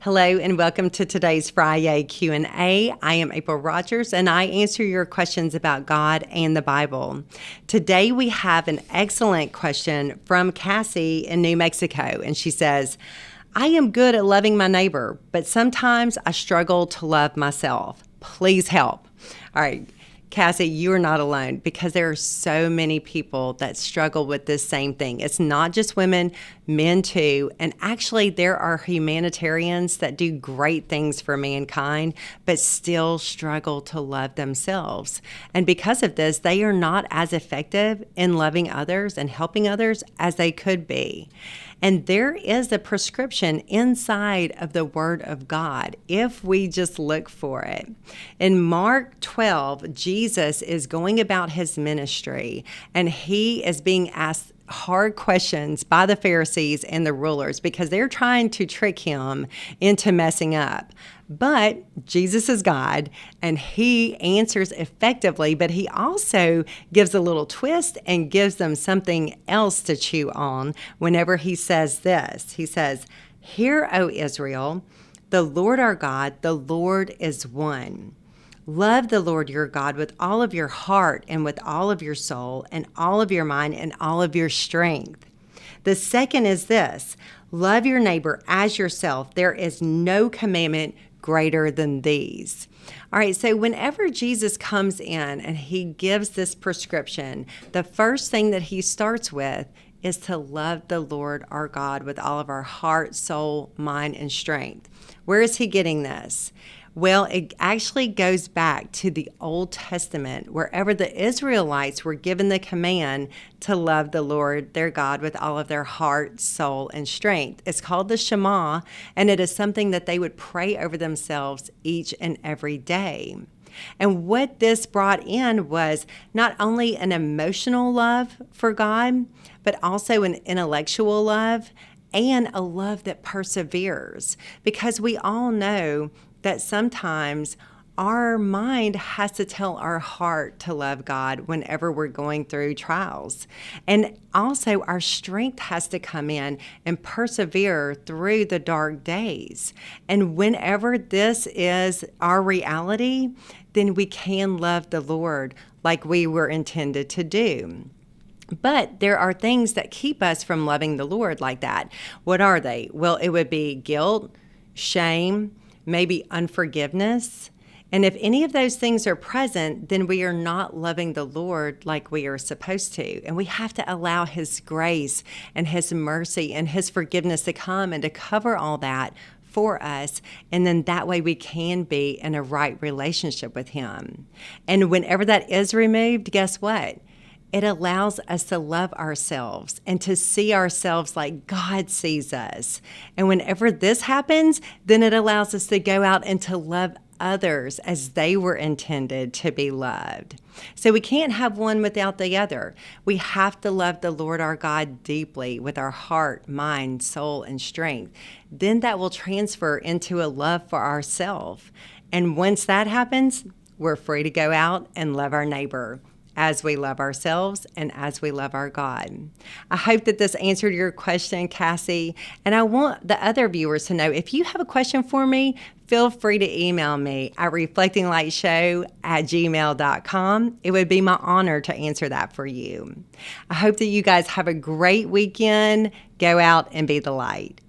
Hello and welcome to today's FriYAY Q&A. I am April Rogers and I answer your questions about God and the Bible. Today we have an excellent question from Cassie in New Mexico, and she says, I am good at loving my neighbor, but sometimes I struggle to love myself. Please help. All right. Cassie, you are not alone because there are so many people that struggle with this same thing. It's not just women, men too. And actually, there are humanitarians that do great things for mankind, but still struggle to love themselves. And because of this, they are not as effective in loving others and helping others as they could be. And there is a prescription inside of the Word of God if we just look for it. In Mark 12, Jesus is going about his ministry, and he is being asked hard questions by the Pharisees and the rulers because they're trying to trick him into messing up. But Jesus is God, and he answers effectively, but he also gives a little twist and gives them something else to chew on whenever he says this. He says, Hear, O Israel, the Lord our God, the Lord is one. Love the Lord your God with all of your heart and with all of your soul and all of your mind and all of your strength. The second is this, love your neighbor as yourself. There is no commandment greater than these. All right, so whenever Jesus comes in and he gives this prescription, the first thing that he starts with is to love the Lord our God with all of our heart, soul, mind, and strength. Where is he getting this? Well, it actually goes back to the Old Testament, wherever the Israelites were given the command to love the Lord their God with all of their heart, soul, and strength. It's called the Shema, and it is something that they would pray over themselves each and every day. And what this brought in was not only an emotional love for God, but also an intellectual love and a love that perseveres. Because we all know that sometimes our mind has to tell our heart to love God whenever we're going through trials. And also our strength has to come in and persevere through the dark days. And whenever this is our reality, then we can love the Lord like we were intended to do. But there are things that keep us from loving the Lord like that. What are they? Well, it would be guilt, shame, maybe unforgiveness. And if any of those things are present, then we are not loving the Lord like we are supposed to. And we have to allow his grace and his mercy and his forgiveness to come and to cover all that for us. And then that way we can be in a right relationship with him. And whenever that is removed, guess what? It allows us to love ourselves and to see ourselves like God sees us. And whenever this happens, then it allows us to go out and to love others as they were intended to be loved. So we can't have one without the other. We have to love the Lord our God deeply with our heart, mind, soul, and strength. Then that will transfer into a love for ourselves. And once that happens, we're free to go out and love our neighbor as we love ourselves and as we love our God. I hope that this answered your question, Cassie. And I want the other viewers to know, if you have a question for me, feel free to email me at reflectinglightshow@gmail.com. It would be my honor to answer that for you. I hope that you guys have a great weekend. Go out and be the light.